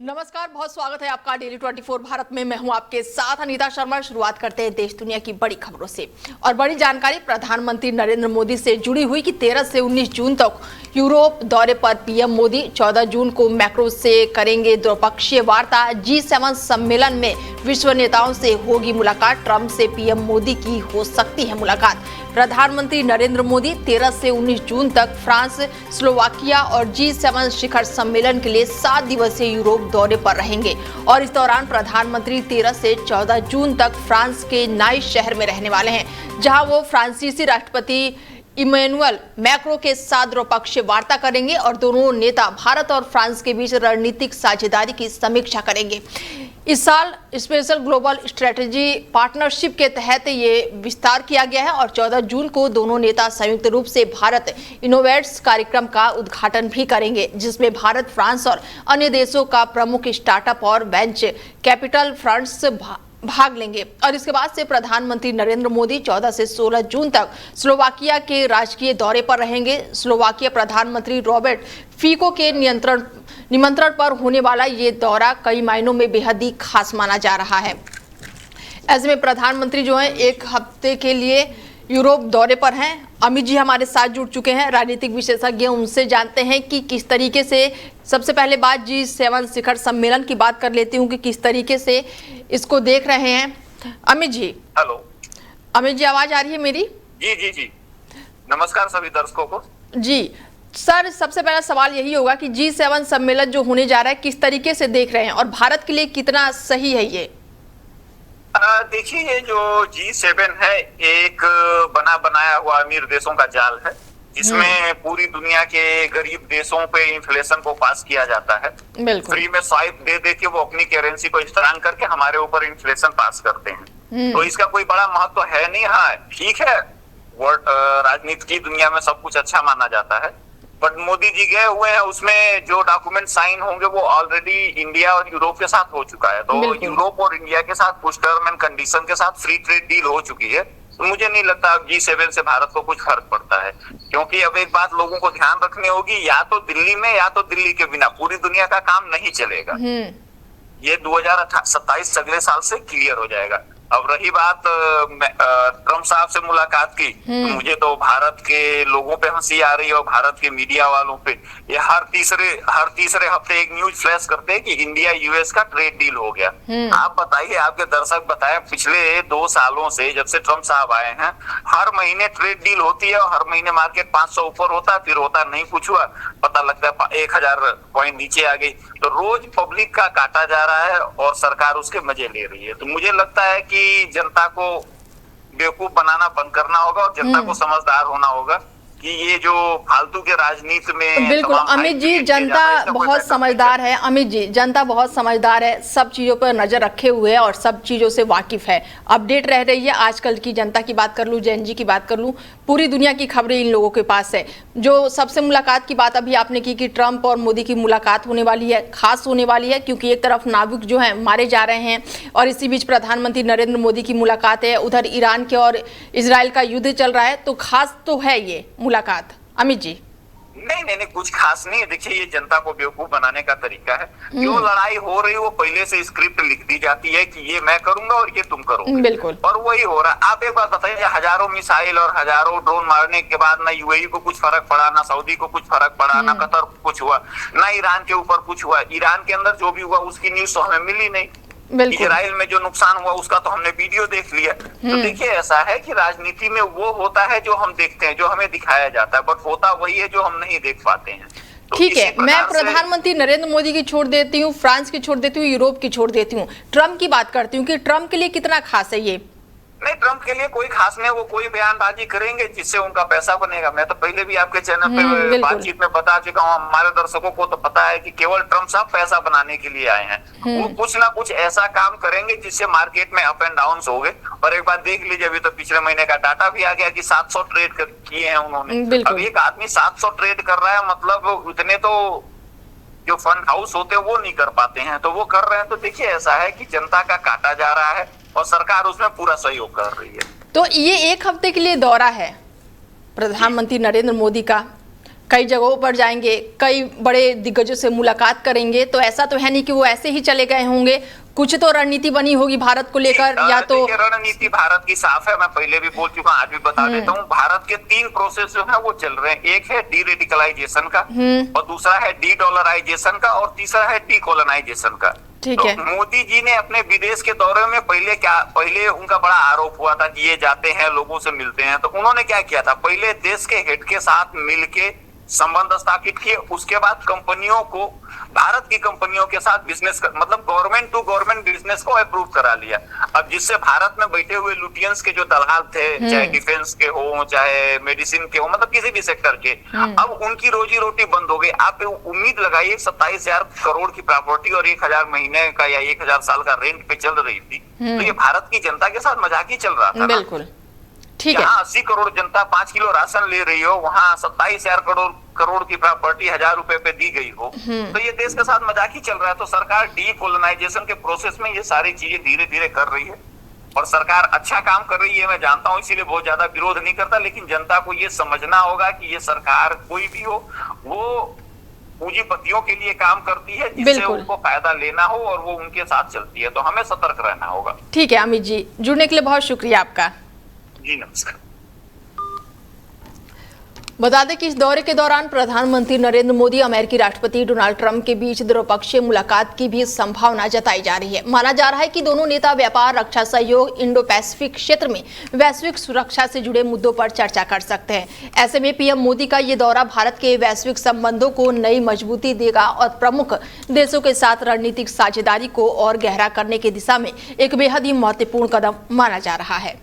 नमस्कार, बहुत स्वागत है आपका डेली 24 भारत में। मैं हूं आपके साथ अनीता शर्मा। शुरुआत करते हैं देश दुनिया की बड़ी खबरों से। और बड़ी जानकारी प्रधानमंत्री नरेंद्र मोदी से जुड़ी हुई कि 13 से 19 जून तक यूरोप दौरे पर पीएम मोदी। 14 जून को मैक्रो से करेंगे द्विपक्षीय वार्ता। G7 सम्मेलन में विश्व नेताओं से होगी मुलाकात। ट्रंप से पीएम मोदी की हो सकती है मुलाकात। प्रधानमंत्री नरेंद्र मोदी 13 से 19 जून तक फ्रांस, स्लोवाकिया और G7 शिखर सम्मेलन के लिए 7 दिवसीय यूरोप दौरे पर रहेंगे। और इस दौरान प्रधानमंत्री 13 से 14 जून तक फ्रांस के नाइस शहर में रहने वाले हैं, जहां वो फ्रांसीसी राष्ट्रपति इमैनुअल मैक्रो के साथ द्विपक्षीय वार्ता करेंगे और दोनों नेता भारत और फ्रांस के बीच रणनीतिक साझेदारी की समीक्षा करेंगे। इस साल स्पेशल ग्लोबल स्ट्रेटेजी पार्टनरशिप के तहत ये विस्तार किया गया है और 14 जून को दोनों नेता संयुक्त रूप से भारत इनोवेट्स कार्यक्रम का उद्घाटन भी करेंगे, जिसमें भारत, फ्रांस और अन्य देशों का प्रमुख स्टार्टअप और वेंचर कैपिटल फंड्स भाग लेंगे। और इसके बाद से प्रधानमंत्री नरेंद्र मोदी 14 से 16 जून तक स्लोवाकिया के राजकीय दौरे पर रहेंगे। स्लोवाकिया प्रधानमंत्री रॉबर्ट फीको के निमंत्रण पर होने वाला ये दौरा कई मायनों में बेहद ही खास माना जा रहा है। ऐसे में प्रधानमंत्री जो है 1 हफ्ते के लिए यूरोप दौरे पर हैं। अमित जी हमारे साथ जुड़ चुके हैं, राजनीतिक विशेषज्ञ। उनसे जानते हैं कि किस तरीके से, सबसे पहले बात G7 शिखर सम्मेलन की बात कर लेती हूँ कि किस तरीके से इसको देख रहे हैं। अमित जी। हेलो अमित जी, आवाज आ रही है मेरी? जी जी जी, नमस्कार सभी दर्शकों को। जी सर, सबसे पहला सवाल यही होगा कि G7 सम्मेलन जो होने जा रहा है किस तरीके से देख रहे हैं और भारत के लिए कितना सही है ये? देखिए, ये जो G7 है एक बना बनाया हुआ अमीर देशों का जाल है, जिसमें पूरी दुनिया के गरीब देशों पे इन्फ्लेशन को पास किया जाता है। फ्री में स्वाइप दे दे के वो अपनी करेंसी को स्ट्रांग करके हमारे ऊपर इन्फ्लेशन पास करते हैं। तो इसका कोई बड़ा महत्व तो है नहीं। हाँ ठीक है, राजनीति की दुनिया में सब कुछ अच्छा माना जाता है, बट मोदी जी गए हुए हैं, उसमें जो डॉक्यूमेंट साइन होंगे वो ऑलरेडी इंडिया और यूरोप के साथ हो चुका है। तो यूरोप और इंडिया के साथ कुछ टर्म एंड कंडीशन के साथ फ्री ट्रेड डील हो चुकी है। तो मुझे नहीं लगता अब G7 से भारत को कुछ फर्क पड़ता है, क्योंकि अब एक बात लोगों को ध्यान रखनी होगी, या तो दिल्ली में या तो दिल्ली के बिना पूरी दुनिया का काम नहीं चलेगा। ये 2027 अगले साल से क्लियर हो जाएगा। अब रही बात ट्रम्प साहब से मुलाकात की, तो मुझे तो भारत के लोगों पे हंसी आ रही है और भारत के मीडिया वालों पे। ये हर तीसरे हफ्ते एक न्यूज फ्लैश करते हैं कि इंडिया यूएस का ट्रेड डील हो गया। आप बताइए, आपके दर्शक बताएं, पिछले 2 सालों से जब से ट्रम्प साहब आए हैं हर महीने ट्रेड डील होती है और हर महीने मार्केट 500 ऊपर होता है, फिर होता नहीं कुछ हुआ, पता लगता है 1000 पॉइंट नीचे आ गई। तो रोज पब्लिक का काटा जा रहा है और सरकार उसके मजे ले रही है। तो मुझे लगता है कि जनता को बेवकूफ बनाना बंद करना होगा और जनता को समझदार होना होगा कि ये जो फालतू के राजनीति में। बिल्कुल अमित जी, जनता बहुत समझदार है। अमित जी, जनता बहुत समझदार है, सब चीज़ों पर नज़र रखे हुए है और सब चीज़ों से वाकिफ है, अपडेट रह रही है। आजकल की जनता की बात कर लूँ, जैन जी की बात कर लूँ, पूरी दुनिया की खबरें इन लोगों के पास है। जो सबसे मुलाकात की बात अभी आपने की कि ट्रंप और मोदी की मुलाकात होने वाली है, खास होने वाली है, क्योंकि एक तरफ नाविक जो है मारे जा रहे हैं और इसी बीच प्रधानमंत्री नरेंद्र मोदी की मुलाकात है। उधर ईरान के और इजराइल का युद्ध चल रहा है, तो खास तो है ये मुलाकात। अमित जी। नहीं, कुछ खास नहीं है। देखिए, ये जनता को बेवकूफ बनाने का तरीका है। जो लड़ाई हो रही है वो पहले से स्क्रिप्ट लिख दी जाती है कि ये मैं करूंगा और ये तुम करोगे। बिल्कुल। और वही हो रहा है। आप एक बात बताइए, हजारों मिसाइल और हजारों ड्रोन मारने के बाद ना यूएई को कुछ फर्क पड़ा, ना सऊदी को कुछ फर्क पड़ा, ना कतर को कुछ हुआ, ना ईरान के ऊपर कुछ हुआ। ईरान के अंदर जो भी हुआ उसकी न्यूज तो हमें मिली नहीं। इजराइल में जो नुकसान हुआ उसका तो हमने वीडियो देख लिया। तो देखिए, ऐसा है कि राजनीति में वो होता है जो हम देखते हैं, जो हमें दिखाया जाता है, बट होता वही है जो हम नहीं देख पाते हैं। तो ठीक है, मैं प्रधानमंत्री नरेंद्र मोदी की छोड़ देती हूँ, फ्रांस की छोड़ देती हूँ, यूरोप की छोड़ देती हूँ, ट्रंप की बात करती हूँ कि ट्रंप के लिए कितना खास है ये? नहीं, ट्रंप के लिए कोई खास नहीं। वो कोई बयानबाजी करेंगे जिससे उनका पैसा बनेगा। मैं तो पहले भी आपके चैनल पे बातचीत में बता चुका हूँ, हमारे दर्शकों को तो पता है कि केवल ट्रंप साहब पैसा बनाने के लिए आए हैं। वो कुछ ना कुछ ऐसा काम करेंगे जिससे मार्केट में अप एंड डाउन हो गए। और एक बार देख लीजिए, अभी तो पिछले महीने का डाटा भी आ गया कि 700 ट्रेड किए हैं उन्होंने। अब एक आदमी 700 ट्रेड कर रहा है, मतलब उतने तो जो फंड हाउस होते हैं वो नहीं कर पाते हैं, तो वो कर रहे हैं। तो देखिए, ऐसा है कि जनता का काटा जा रहा है और सरकार उसमें पूरा सहयोग कर रही है। तो ये 1 हफ्ते के लिए दौरा है प्रधानमंत्री नरेंद्र मोदी का, कई जगहों पर जाएंगे, कई बड़े दिग्गजों से मुलाकात करेंगे, तो ऐसा तो है नहीं कि वो ऐसे ही चले गए होंगे। कुछ तो रणनीति बनी होगी भारत को लेकर, या तो रणनीति भारत की साफ है। मैं पहले भी बोल चुका हूं, आज भी बता देता हूं। भारत के 3 प्रोसेस जो है वो चल रहे हैं। एक है डी रेडिकलाइजेशन का, और दूसरा है डी डॉलराइजेशन का, और तीसरा है डी कॉलोनाइजेशन का। ठीक है। मोदी जी ने अपने विदेश के दौरे में पहले उनका बड़ा आरोप हुआ था कि ये जाते हैं, लोगों से मिलते हैं। तो उन्होंने क्या किया था, पहले देश के हेड के साथ मिलके संबंध स्थापित किए। उसके बाद कंपनियों को, भारत की कंपनियों के साथ बिजनेस मतलब गवर्नमेंट टू गवर्नमेंट बिजनेस को अप्रूव करा लिया। अब जिससे भारत में बैठे हुए लुटियंस के जो दलाल थे, चाहे डिफेंस के हो, चाहे मेडिसिन के हो, मतलब किसी भी सेक्टर के, अब उनकी रोजी रोटी बंद हो गई। आप उम्मीद लगाइए 27,000 करोड़ की प्रॉपर्टी और 1,000 महीने का या 1,000 साल का रेंट पे चल रही थी, तो ये भारत की जनता के साथ मजाक ही चल रहा था। बिल्कुल ठीक है। जहाँ 80 करोड़ जनता 5 किलो राशन ले रही हो, वहाँ 27,000 करोड़ की प्रॉपर्टी 1,000 रुपए पे दी गई हो, तो ये देश के साथ मजाक ही चल रहा है। तो सरकार डी कोलोनाइजेशन के प्रोसेस में ये सारी चीजें धीरे धीरे कर रही है, और सरकार अच्छा काम कर रही है, मैं जानता हूँ, इसीलिए बहुत ज्यादा विरोध नहीं करता। लेकिन जनता को ये समझना होगा कि ये सरकार कोई भी हो, वो पूंजीपतियों के लिए काम करती है, जिससे उनको फायदा लेना हो, और वो उनके साथ चलती है। तो हमें सतर्क रहना होगा। ठीक है अमित जी, जुड़ने के लिए बहुत शुक्रिया आपका। जी नमस्कार। बता दें कि इस दौरे के दौरान प्रधानमंत्री नरेंद्र मोदी अमेरिकी राष्ट्रपति डोनाल्ड ट्रंप के बीच द्विपक्षीय मुलाकात की भी संभावना जताई जा रही है। माना जा रहा है कि दोनों नेता व्यापार, रक्षा सहयोग, इंडो पैसिफिक क्षेत्र में वैश्विक सुरक्षा से जुड़े मुद्दों पर चर्चा कर सकते हैं। ऐसे में पीएम मोदी का ये दौरा भारत के वैश्विक संबंधों को नई मजबूती देगा और प्रमुख देशों के साथ रणनीतिक साझेदारी को और गहरा करने की दिशा में एक बेहद ही महत्वपूर्ण कदम माना जा रहा है।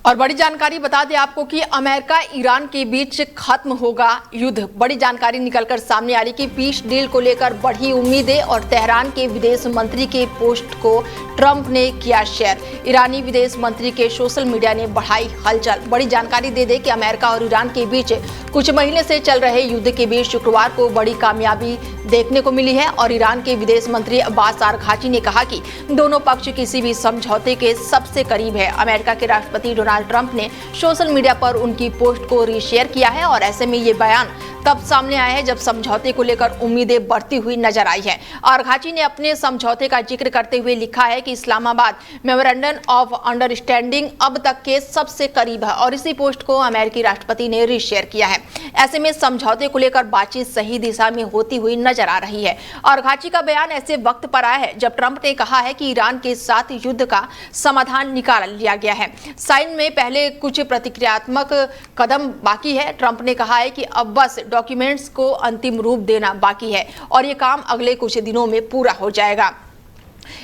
और बड़ी जानकारी बता दें आपको कि अमेरिका ईरान के बीच खत्म होगा युद्ध। बड़ी जानकारी निकलकर सामने आ रही कि पीस डील को लेकर बढ़ी उम्मीदें, और तेहरान के विदेश मंत्री के पोस्ट को ट्रंप ने किया शेयर। ईरानी विदेश मंत्री के सोशल मीडिया ने बढ़ाई हलचल। बड़ी जानकारी दे दें कि अमेरिका और ईरान के बीच कुछ महीने से चल रहे युद्ध के बीच शुक्रवार को बड़ी कामयाबी देखने को मिली है, और ईरान के विदेश मंत्री अब्बास अरघाची ने कहा कि दोनों पक्ष किसी भी समझौते के सबसे करीब है। अमेरिका के राष्ट्रपति डोनाल्ड ट्रंप ने सोशल मीडिया पर उनकी पोस्ट को रीशेयर किया है, और ऐसे में ये बयान तब सामने आया है जब समझौते को लेकर उम्मीदें बढ़ती हुई नजर आई है। अरघाची ने अपने समझौते का जिक्र करते हुए लिखा है कि इस्लामाबाद मेमोरेंडम ऑफ अंडरस्टैंडिंग अब तक के सबसे करीब है, और इसी पोस्ट को अमेरिकी राष्ट्रपति ने रीशेयर किया है। ऐसे में समझौते को लेकर बातचीत सही दिशा में होती हुई नजर आ रही है। अरघाची का बयान ऐसे वक्त पर आया है जब ट्रंप ने कहा है कि ईरान के साथ युद्ध का समाधान निकाल लिया गया है। साइन में पहले कुछ प्रतिक्रियात्मक कदम बाकी है। ट्रंप ने कहा है कि अब बस डॉक्यूमेंट्स को अंतिम रूप देना बाकी है, और ये काम अगले कुछ दिनों में पूरा हो जाएगा।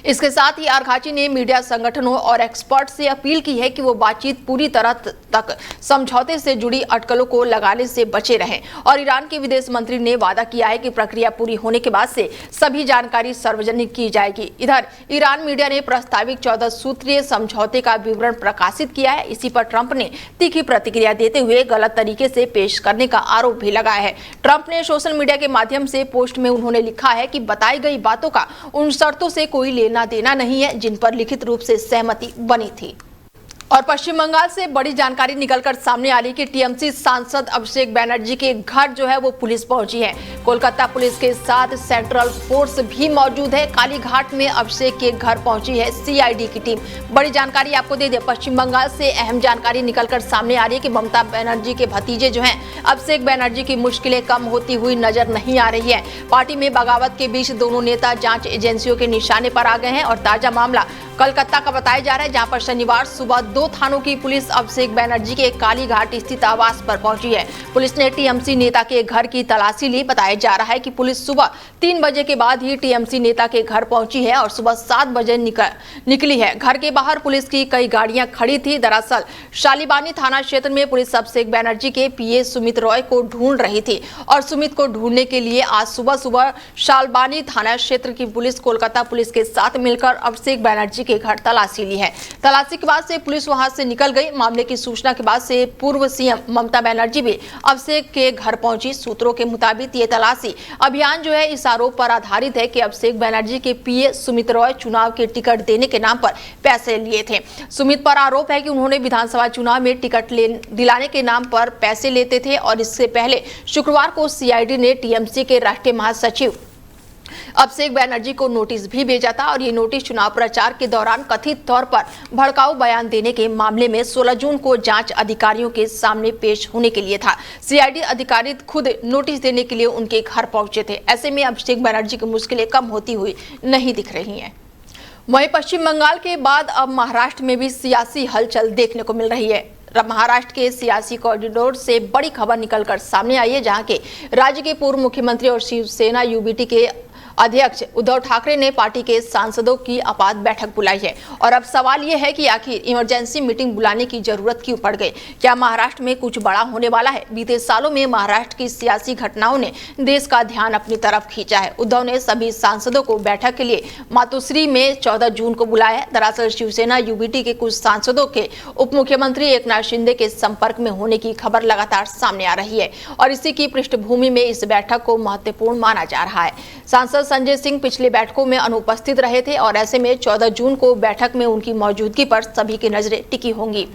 इसके साथ ही अरघाची ने मीडिया संगठनों और एक्सपर्ट से अपील की है कि वो बातचीत पूरी तरह तक समझौते से जुड़ी अटकलों को लगाने से बचे रहें, और ईरान के विदेश मंत्री ने वादा किया है कि प्रक्रिया पूरी होने के बाद से सभी जानकारी सार्वजनिक की जाएगी। इधर ईरान मीडिया ने प्रस्तावित 14 सूत्रीय समझौते का विवरण प्रकाशित किया है। इसी पर ट्रंप ने तीखी प्रतिक्रिया देते हुए गलत तरीके से पेश करने का आरोप भी लगाया है। ट्रंप ने सोशल मीडिया के माध्यम से पोस्ट में उन्होंने लिखा है कि बताई गई बातों का उन शर्तों से कोई लेना देना नहीं है जिन पर लिखित रूप से सहमति बनी थी। और पश्चिम बंगाल से बड़ी जानकारी निकलकर सामने आ रही कि टीएमसी सांसद अभिषेक बैनर्जी के घर जो है वो पुलिस पहुंची है। कोलकाता पुलिस के साथ सेंट्रल फोर्स भी मौजूद है। कालीघाट में अभिषेक के घर पहुंची है सीआईडी की टीम। बड़ी जानकारी आपको दे दें, पश्चिम बंगाल से अहम जानकारी निकलकर सामने आ रही है कि ममता बनर्जी के भतीजे जो हैं अभिषेक बैनर्जी की मुश्किलें कम होती हुई नजर नहीं आ रही है। पार्टी में बगावत के बीच दोनों नेता जांच एजेंसियों के निशाने पर आ गए हैं, और ताजा मामला कलकत्ता का बताया जा रहा है, जहां पर शनिवार सुबह 2 थानों की पुलिस अभिषेक बैनर्जी के कालीघाट स्थित आवास पर पहुंची है। पुलिस ने टीएमसी नेता के घर की तलाशी ली। बताया जा रहा है कि पुलिस सुबह 3 बजे के बाद ही टीएमसी नेता के घर पहुंची है और सुबह 7 बजे निकली है। घर के बाहर पुलिस की कई गाड़ियां खड़ी थी। दरअसल शालीबानी थाना क्षेत्र में पुलिस अभिषेक बैनर्जी के पीए सुमित रॉय को ढूंढ रही थी, और सुमित को ढूंढने के लिए आज सुबह शालबानी थाना क्षेत्र की पुलिस कोलकाता पुलिस के साथ मिलकर अभिषेक बैनर्जी के घर तलाशी ली है। तलाशी के बाद से पुलिस वहां से निकल गई। मामले की सूचना के बाद से पूर्व सीएम ममता बनर्जी भी अभिषेक के घर पहुंची। सूत्रों के मुताबिक ये तलाशी अभियान जो है इस आरोप पर आधारित है कि अभिषेक बनर्जी के पीए सुमित रॉय चुनाव के टिकट देने के नाम पर पैसे लिए थे। सुमित पर आरोप है कि उन्होंने विधानसभा चुनाव में टिकट दिलाने के नाम पर पैसे लेते थे और इससे पहले शुक्रवार को सीआईडी ने टीएमसी के राष्ट्रीय महासचिव अभिषेक बनर्जी को नोटिस भी भेजा था और ये नोटिस चुनाव प्रचार के दौरान कथित तौर पर भड़काऊ बयान देने के मामले में 16 जून को जांच अधिकारियों के सामने पेश होने के लिए था। सीआईडी अधिकारी खुद नोटिस देने के लिए उनके घर पहुंचे थे। ऐसे में अभिषेक बनर्जी की मुश्किलें कम होती हुई नहीं दिख रही हैं। वहीं पश्चिम बंगाल के बाद अब महाराष्ट्र में भी सियासी हलचल देखने को मिल रही है। महाराष्ट्र के सियासी कॉरिडोर से बड़ी खबर निकलकर सामने आई है, जहां के राज्य के पूर्व मुख्यमंत्री और शिवसेना यूबीटी के अध्यक्ष उद्धव ठाकरे ने पार्टी के सांसदों की आपात बैठक बुलाई है। और अब सवाल यह है कि आखिर इमरजेंसी मीटिंग बुलाने की जरूरत क्यों पड़ गई? क्या महाराष्ट्र में कुछ बड़ा होने वाला है? बीते सालों में महाराष्ट्र की सियासी घटनाओं ने देश का ध्यान अपनी तरफ खींचा है। उद्धव ने सभी सांसदों को बैठक के लिए मातोश्री में 14 जून को बुलाया है। दरअसल शिवसेना यूबीटी के कुछ सांसदों के उप मुख्यमंत्री एकनाथ शिंदे के संपर्क में होने की खबर लगातार सामने आ रही है और इसी की पृष्ठभूमि में इस बैठक को महत्वपूर्ण माना जा रहा है। सांसद संजय सिंह पिछले बैठकों में अनुपस्थित रहे थे और ऐसे में 14 जून को बैठक में उनकी मौजूदगी पर सभी की नजरें टिकी होंगी।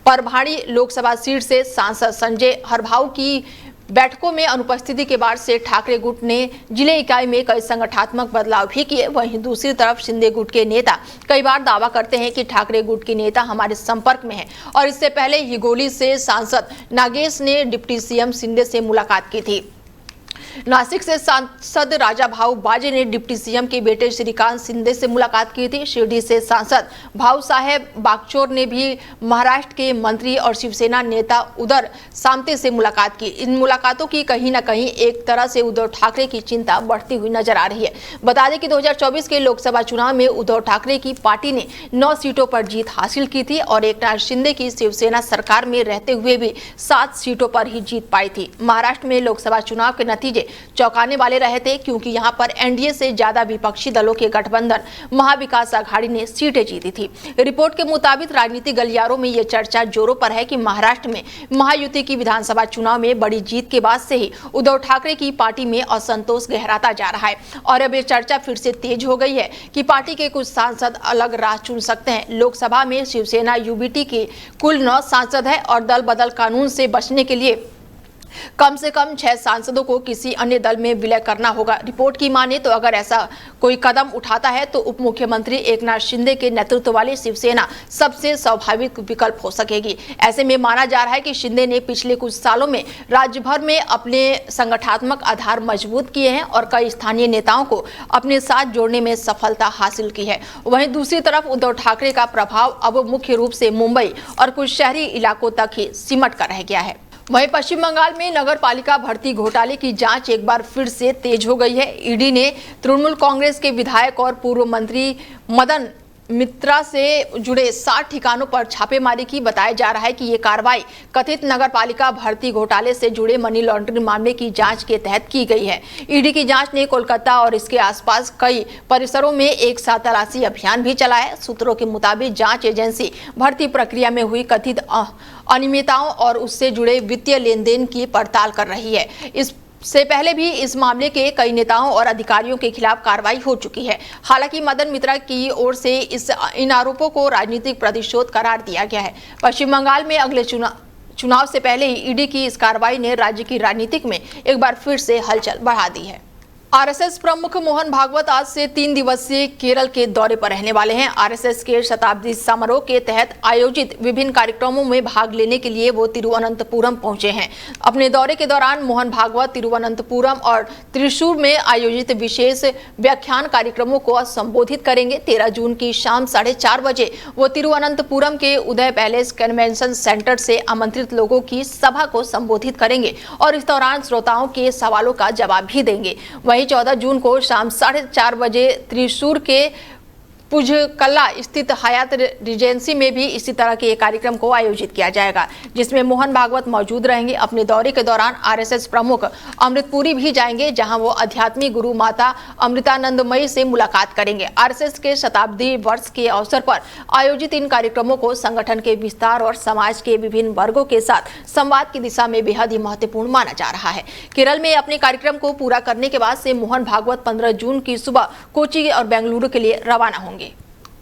परभाणी लोकसभा सीट से सांसद संजय हरभाऊ की बैठकों में अनुपस्थिति के बाद से ठाकरे गुट ने जिले इकाई में कई संगठनात्मक बदलाव भी किए। वहीं दूसरी तरफ शिंदे गुट के नेता कई बार दावा करते हैं कि ठाकरे गुट के नेता हमारे संपर्क में हैं और इससे पहले हिगोली से सांसद नागेश ने डिप्टी सीएम शिंदे से मुलाकात की थी। नासिक से सांसद राजा भाऊ बाजे ने डिप्टी सीएम के बेटे श्रीकांत शिंदे से मुलाकात की थी। शिरडी से सांसद भाऊ साहेब बागचोर ने भी महाराष्ट्र के मंत्री और शिवसेना नेता उदर सामते से मुलाकात की। इन मुलाकातों की कहीं न कहीं एक तरह से उद्धव ठाकरे की चिंता बढ़ती हुई नजर आ रही है। बता दें कि 2024 के लोकसभा चुनाव में उद्धव ठाकरे की पार्टी ने 9 सीटों पर जीत हासिल की थी और एकनाथ शिंदे की शिवसेना सरकार में रहते हुए भी 7 सीटों पर ही जीत पाई थी। महाराष्ट्र में लोकसभा चुनाव के नतीजे चौंकाने वाले रहे थे, क्योंकि यहां पर एनडीए से ज्यादा विपक्षी दलों के गठबंधन महाविकास आघाड़ी ने सीटें जीती थी। रिपोर्ट के मुताबिक राजनीतिक गलियारों में यह चर्चा जोरों पर है कि महाराष्ट्र में महायुति की विधानसभा चुनाव में बड़ी जीत के बाद से ही उद्धव ठाकरे की पार्टी में असंतोष गहराता जा रहा है और अब यह चर्चा फिर से तेज हो गई है कि पार्टी के कुछ सांसद अलग राह चुन सकते हैं। लोकसभा में शिवसेना यूबीटी के कुल 9 सांसद है और दल बदल कानून से बचने के लिए कम से कम 6 सांसदों को किसी अन्य दल में विलय करना होगा। रिपोर्ट की माने तो अगर ऐसा कोई कदम उठाता है तो उप मुख्यमंत्री एकनाथ शिंदे के नेतृत्व वाली शिवसेना सबसे स्वाभाविक विकल्प हो सकेगी। ऐसे में माना जा रहा है कि शिंदे ने पिछले कुछ सालों में राज्य भर में अपने संगठनात्मक आधार मजबूत किए हैं और कई स्थानीय नेताओं को अपने साथ जोड़ने में सफलता हासिल की है। वहीं दूसरी तरफ उद्धव ठाकरे का प्रभाव अब मुख्य रूप से मुंबई और कुछ शहरी इलाकों तक ही सिमट कर रह गया है। वहीं पश्चिम बंगाल में नगर पालिका भर्ती घोटाले की जांच एक बार फिर से तेज हो गई है। ईडी ने तृणमूल कांग्रेस के विधायक और पूर्व मंत्री मदन मित्रा से जुड़े 60 ठिकानों पर छापेमारी की। बताया जा रहा है कि ये कार्रवाई कथित नगरपालिका भर्ती घोटाले से जुड़े मनी लॉन्ड्रिंग मामले की जांच के तहत की गई है। ईडी की जांच ने कोलकाता और इसके आसपास कई परिसरों में एक साथ तलाशी अभियान भी चलाया। सूत्रों के मुताबिक जांच एजेंसी भर्ती प्रक्रिया में हुई कथित अनियमितताओं और उससे जुड़े वित्तीय लेन देन की पड़ताल कर रही है। इससे पहले भी इस मामले के कई नेताओं और अधिकारियों के खिलाफ कार्रवाई हो चुकी है। हालांकि मदन मित्रा की ओर से इन आरोपों को राजनीतिक प्रतिशोध करार दिया गया है। पश्चिम बंगाल में अगले चुनाव से पहले ही ईडी की इस कार्रवाई ने राज्य की राजनीतिक में एक बार फिर से हलचल बढ़ा दी है। आरएसएस प्रमुख मोहन भागवत आज से 3 दिवसीय केरल के दौरे पर रहने वाले हैं। आरएसएस के शताब्दी समारोह के तहत आयोजित विभिन्न कार्यक्रमों में भाग लेने के लिए वो तिरुवनंतपुरम पहुंचे हैं। अपने दौरे के दौरान मोहन भागवत तिरुवनंतपुरम और त्रिशूर में आयोजित विशेष व्याख्यान कार्यक्रमों को संबोधित करेंगे। 13 जून की शाम 4:30 बजे वो तिरुवनंतपुरम के उदय पैलेस कन्वेंशन सेंटर से आमंत्रित लोगों की सभा को संबोधित करेंगे और इस दौरान श्रोताओं के सवालों का जवाब भी देंगे। वहीं 14 जून को शाम 4:30 बजे त्रिशूर के पुजकल्ला स्थित हयात रिजेंसी में भी इसी तरह के एक कार्यक्रम को आयोजित किया जाएगा, जिसमें मोहन भागवत मौजूद रहेंगे। अपने दौरे के दौरान आरएसएस प्रमुख अमृतपुरी भी जाएंगे, जहां वो आध्यात्मिक गुरु माता अमृतानंदमयी से मुलाकात करेंगे। आरएसएस के शताब्दी वर्ष के अवसर पर आयोजित इन कार्यक्रमों को संगठन के विस्तार और समाज के विभिन्न वर्गों के साथ संवाद की दिशा में बेहद ही महत्वपूर्ण माना जा रहा है। केरल में अपने कार्यक्रम को पूरा करने के बाद से मोहन भागवत 15 जून की सुबह कोच्चि और बेंगलुरु के लिए रवाना होंगे।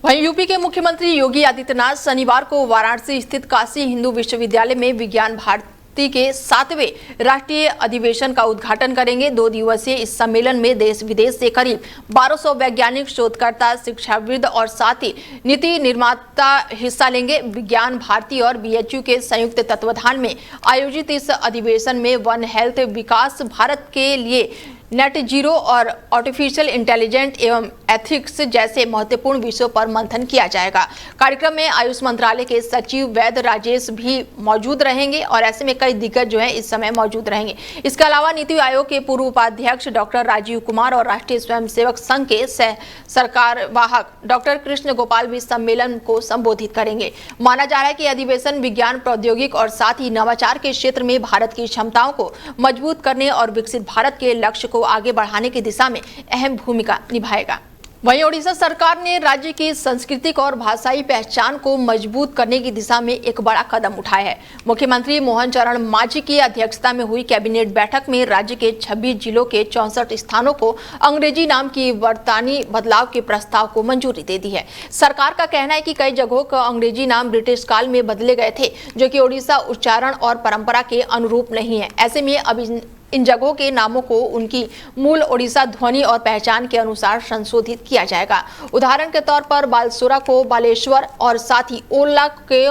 वहीं यूपी के मुख्यमंत्री योगी आदित्यनाथ शनिवार को वाराणसी स्थित काशी हिंदू विश्वविद्यालय में विज्ञान भारती के 7वें राष्ट्रीय अधिवेशन का उद्घाटन करेंगे। 2 दिवसीय इस सम्मेलन में देश विदेश से करीब 1200 वैज्ञानिक, शोधकर्ता, शिक्षाविद और साथ ही नीति निर्माता हिस्सा लेंगे। विज्ञान भारती और बीएचयू के संयुक्त तत्वाधान में आयोजित इस अधिवेशन में वन हेल्थ, विकास भारत के लिए नेट जीरो और आर्टिफिशियल इंटेलिजेंस एवं एथिक्स जैसे महत्वपूर्ण विषयों पर मंथन किया जाएगा। कार्यक्रम में आयुष मंत्रालय के सचिव वैद्य राजेश भी मौजूद रहेंगे और ऐसे में कई दिग्गज जो है इस समय मौजूद रहेंगे। इसके अलावा नीति आयोग के पूर्व उपाध्यक्ष डॉक्टर राजीव कुमार और राष्ट्रीय स्वयंसेवक संघ के सह सरकारवाहक डॉक्टर कृष्ण गोपाल भी सम्मेलन को संबोधित करेंगे। माना जा रहा है कि अधिवेशन विज्ञान, प्रौद्योगिकी और साथ ही नवाचार के क्षेत्र में भारत की क्षमताओं को मजबूत करने और विकसित भारत के लक्ष्य को आगे बढ़ाने की दिशा में अहम भूमिका निभाएगा। वहीं ओडिशा सरकार ने राज्य की सांस्कृतिक और भाषाई पहचान को मजबूत करने की दिशा में एक बड़ा कदम उठाया है। मुख्यमंत्री मोहन चरण मांझी की अध्यक्षता में हुई कैबिनेट बैठक में राज्य के 26 जिलों के 64 स्थानों को अंग्रेजी नाम की वर्तनी बदलाव के प्रस्ताव को मंजूरी दे दी है। सरकार का कहना है कि कई जगहों का अंग्रेजी नाम ब्रिटिश काल में बदले गए थे, जो कि ओडिशा उच्चारण और परंपरा के अनुरूप नहीं है। ऐसे में अब इन जगहों के नामों को उनकी मूल ओडिशा ध्वनि और पहचान के अनुसार संशोधित किया जाएगा। उदाहरण के तौर पर बालसोरा को बालेश्वर और साथ ही ओल्ला के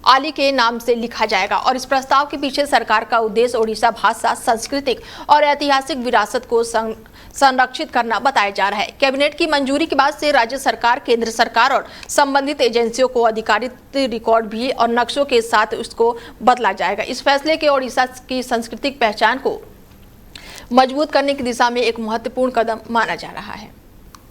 आली के नाम से लिखा जाएगा। और इस प्रस्ताव के पीछे सरकार का उद्देश्य ओडिशा भाषा, सांस्कृतिक और ऐतिहासिक विरासत को संरक्षित करना बताया जा रहा है। कैबिनेट की मंजूरी के बाद से राज्य सरकार, केंद्र सरकार और संबंधित एजेंसियों को अधिकारित रिकॉर्ड भी और नक्शों के साथ उसको बदला जाएगा। इस फैसले के ओडिशा की सांस्कृतिक पहचान को मजबूत करने की दिशा में एक महत्वपूर्ण कदम माना जा रहा है।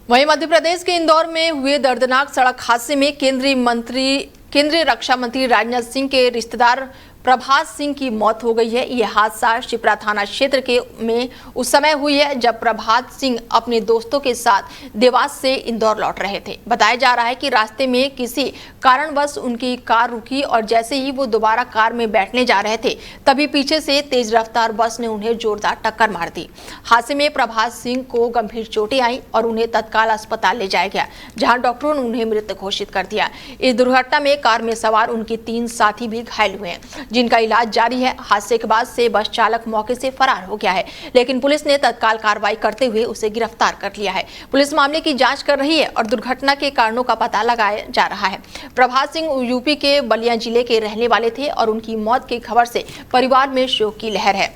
वहीं मध्य प्रदेश के इंदौर में हुए दर्दनाक सड़क हादसे में केंद्रीय रक्षा मंत्री राजनाथ सिंह के रिश्तेदार प्रभात सिंह की मौत हो गई है। यह हादसा शिप्रा थाना क्षेत्र में उस समय हुई है जब प्रभात सिंह अपने दोस्तों के साथ देवास से इंदौर लौट रहे थे। बताया जा रहा है कि रास्ते में किसी कारणवश उनकी कार रुकी और जैसे ही वो दोबारा कार में बैठने जा रहे थे, तभी पीछे से तेज रफ्तार बस ने उन्हें जोरदार टक्कर मार दी। हादसे में प्रभात सिंह को गंभीर चोटें आई और उन्हें तत्काल अस्पताल ले जाया गया, जहां डॉक्टरों ने उन्हें मृत घोषित कर दिया। इस दुर्घटना में कार में सवार उनके 3 साथी भी घायल हुए हैं, जिनका इलाज जारी है। हादसे के बाद से बस चालक मौके से फरार हो गया है, लेकिन पुलिस ने तत्काल कार्रवाई करते हुए उसे गिरफ्तार कर लिया है। पुलिस मामले की जांच कर रही है और दुर्घटना के कारणों का पता लगाया जा रहा है। प्रभात सिंह यूपी के बलिया जिले के रहने वाले थे और उनकी मौत की खबर से परिवार में शोक की लहर है।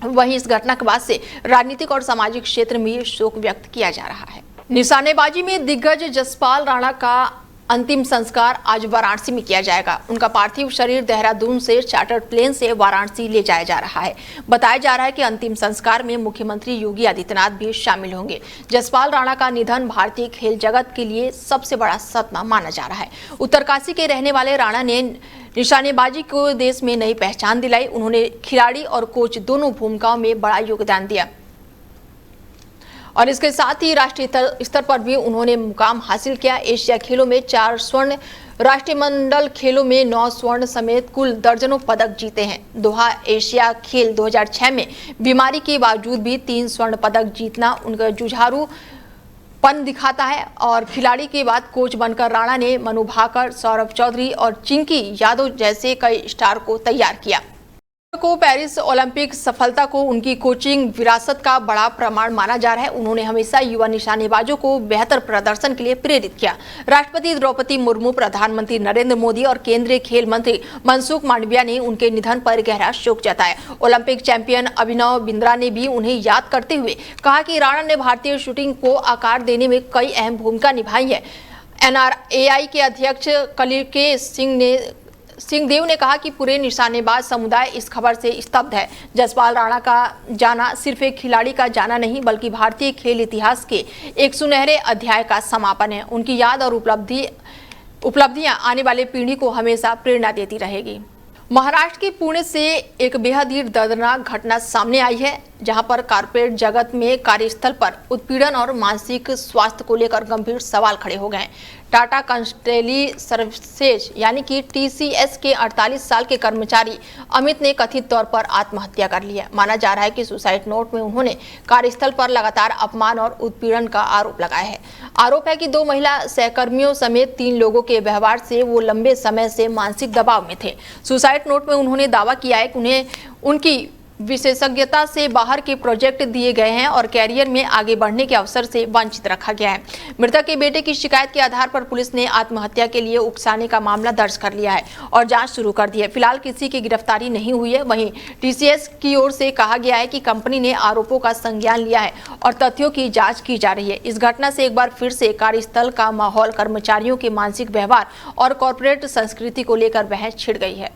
वहीं इस घटना के बाद से राजनीतिक और सामाजिक क्षेत्र में शोक व्यक्त किया जा रहा है। निशानेबाजी में दिग्गज जसपाल राणा का अंतिम संस्कार आज वाराणसी में किया जाएगा। उनका पार्थिव शरीर देहरादून से चार्टर्ड प्लेन से वाराणसी ले जाया जा रहा है। बताया जा रहा है कि अंतिम संस्कार में मुख्यमंत्री योगी आदित्यनाथ भी शामिल होंगे। जसपाल राणा का निधन भारतीय खेल जगत के लिए सबसे बड़ा सदमा माना जा रहा है। उत्तरकाशी के रहने वाले राणा ने निशानेबाजी को देश में नई पहचान दिलाई। उन्होंने खिलाड़ी और कोच दोनों भूमिकाओं में बड़ा योगदान दिया और इसके साथ ही राष्ट्रीय स्तर पर भी उन्होंने मुकाम हासिल किया। एशिया खेलों में 4 स्वर्ण, राष्ट्रमंडल खेलों में 9 स्वर्ण समेत कुल दर्जनों पदक जीते हैं। दोहा एशिया खेल 2006 में बीमारी के बावजूद भी 3 स्वर्ण पदक जीतना उनका जुझारूपन दिखाता है। और खिलाड़ी के बाद कोच बनकर राणा ने मनु भाकर, सौरभ चौधरी और चिंकी यादव जैसे कई स्टार को तैयार किया। को पेरिस ओलंपिक सफलता को उनकी कोचिंग विरासत का बड़ा प्रमाण माना जा रहा है। उन्होंने हमेशा युवा निशानेबाजों को बेहतर प्रदर्शन के लिए प्रेरित किया। राष्ट्रपति द्रौपदी मुर्मू, प्रधानमंत्री नरेंद्र मोदी और केंद्रीय खेल मंत्री मनसुख मांडविया ने उनके निधन पर गहरा शोक जताया। ओलंपिक चैंपियन अभिनव बिंद्रा ने भी उन्हें याद करते हुए कहा कि राणा ने भारतीय शूटिंग को आकार देने में कई अहम भूमिका निभाई है। NRAI के अध्यक्ष कलिकेश सिंह ने सिंहदेव ने कहा कि पूरे निशानेबाज समुदाय इस खबर से स्तब्ध है। जसपाल राणा का जाना सिर्फ एक खिलाड़ी का जाना नहीं बल्कि भारतीय खेल इतिहास के एक सुनहरे अध्याय का समापन है। उनकी याद और उपलब्धियां आने वाले पीढ़ी को हमेशा प्रेरणा देती रहेगी। महाराष्ट्र के पुणे से एक बेहद ही दर्दनाक घटना सामने आई है, जहां पर कॉर्पोरेट जगत में कार्यस्थल पर उत्पीड़न और मानसिक स्वास्थ्य को लेकर गंभीर सवाल खड़े हो गए। टाटा कंसल्टेंसी सर्विसेज यानी कि TCS के 48 साल के कर्मचारी अमित ने कथित तौर पर आत्महत्या कर लिया। माना जा रहा है कि सुसाइड नोट में उन्होंने कार्यस्थल पर लगातार अपमान और उत्पीड़न का आरोप लगाया है। आरोप है कि 2 महिला सहकर्मियों समेत 3 लोगों के व्यवहार से वो लंबे समय से मानसिक दबाव में थे। सुसाइड नोट में उन्होंने दावा किया है कि उन्हें उनकी विशेषज्ञता से बाहर के प्रोजेक्ट दिए गए हैं और कैरियर में आगे बढ़ने के अवसर से वंचित रखा गया है। मृतक के बेटे की शिकायत के आधार पर पुलिस ने आत्महत्या के लिए उकसाने का मामला दर्ज कर लिया है और जांच शुरू कर दी है। फिलहाल किसी की गिरफ्तारी नहीं हुई है। वहीं TCS की ओर से कहा गया है कि कंपनी ने आरोपों का संज्ञान लिया है और तथ्यों की जाँच की जा रही है। इस घटना से एक बार फिर से कार्यस्थल का माहौल, कर्मचारियों के मानसिक व्यवहार और कॉर्पोरेट संस्कृति को लेकर बहस छिड़ गई है।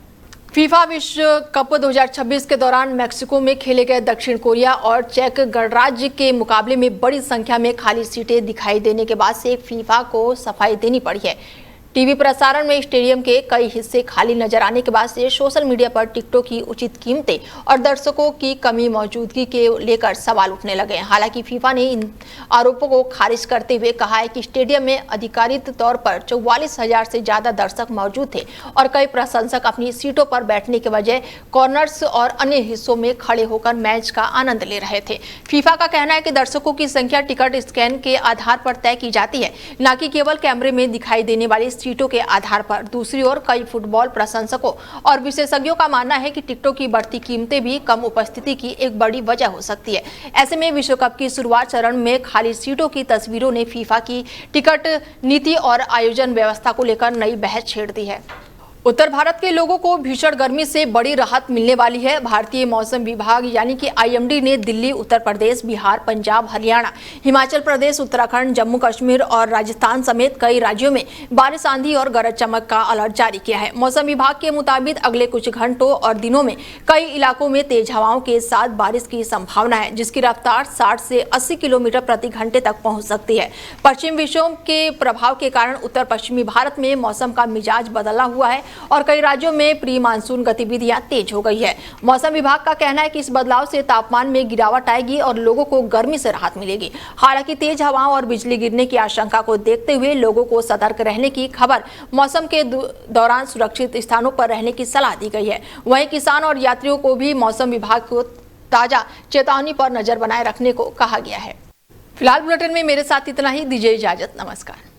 फीफा विश्व कप 2026 के दौरान मैक्सिको में खेले गए दक्षिण कोरिया और चेक गणराज्य के मुकाबले में बड़ी संख्या में खाली सीटें दिखाई देने के बाद से फीफा को सफाई देनी पड़ी है। टीवी प्रसारण में स्टेडियम के कई हिस्से खाली नजर आने के बाद से सोशल मीडिया पर टिकटों की उचित कीमतें और दर्शकों की कमी मौजूदगी के लेकर सवाल उठने लगे। हालांकि फीफा ने इन आरोपों को खारिज करते हुए कहा है कि स्टेडियम में अधिकारित तौर पर 44,000 से ज्यादा दर्शक मौजूद थे और कई प्रशंसक अपनी सीटों पर बैठने के बजाय कॉर्नर्स और अन्य हिस्सों में खड़े होकर मैच का आनंद ले रहे थे। फीफा का कहना है कि दर्शकों की संख्या टिकट स्कैन के आधार पर तय की जाती है, न कि केवल कैमरे में दिखाई देने वाली सीटों के आधार पर। दूसरी ओर कई फुटबॉल प्रशंसकों और विशेषज्ञों का मानना है कि टिकटों की बढ़ती कीमतें भी कम उपस्थिति की एक बड़ी वजह हो सकती है। ऐसे में विश्व कप की शुरुआत चरण में खाली सीटों की तस्वीरों ने फीफा की टिकट नीति और आयोजन व्यवस्था को लेकर नई बहस छेड़ दी है। उत्तर भारत के लोगों को भीषण गर्मी से बड़ी राहत मिलने वाली है। भारतीय मौसम विभाग यानी कि IMD ने दिल्ली, उत्तर प्रदेश, बिहार, पंजाब, हरियाणा, हिमाचल प्रदेश, उत्तराखंड, जम्मू कश्मीर और राजस्थान समेत कई राज्यों में बारिश, आंधी और गरज चमक का अलर्ट जारी किया है। मौसम विभाग के मुताबिक अगले कुछ घंटों और दिनों में कई इलाकों में तेज हवाओं के साथ बारिश की संभावना है, जिसकी रफ्तार 60 से 80 किलोमीटर प्रति घंटे तक पहुंच सकती है। पश्चिम विक्षोभ के प्रभाव के कारण उत्तर पश्चिमी भारत में मौसम का मिजाज बदला हुआ है और कई राज्यों में प्री मानसून गतिविधियां तेज हो गई है। मौसम विभाग का कहना है कि इस बदलाव से तापमान में गिरावट आएगी और लोगों को गर्मी से राहत मिलेगी। हालांकि तेज हवाओं और बिजली गिरने की आशंका को देखते हुए लोगों को सतर्क रहने की खबर मौसम के दौरान सुरक्षित स्थानों पर रहने की सलाह दी गई है। वहीं किसान और यात्रियों को भी मौसम विभाग को ताजा चेतावनी पर नजर बनाए रखने को कहा गया है। फिलहाल बुलेटिन में मेरे साथ इतना ही। दीजिए इजाजत। नमस्कार।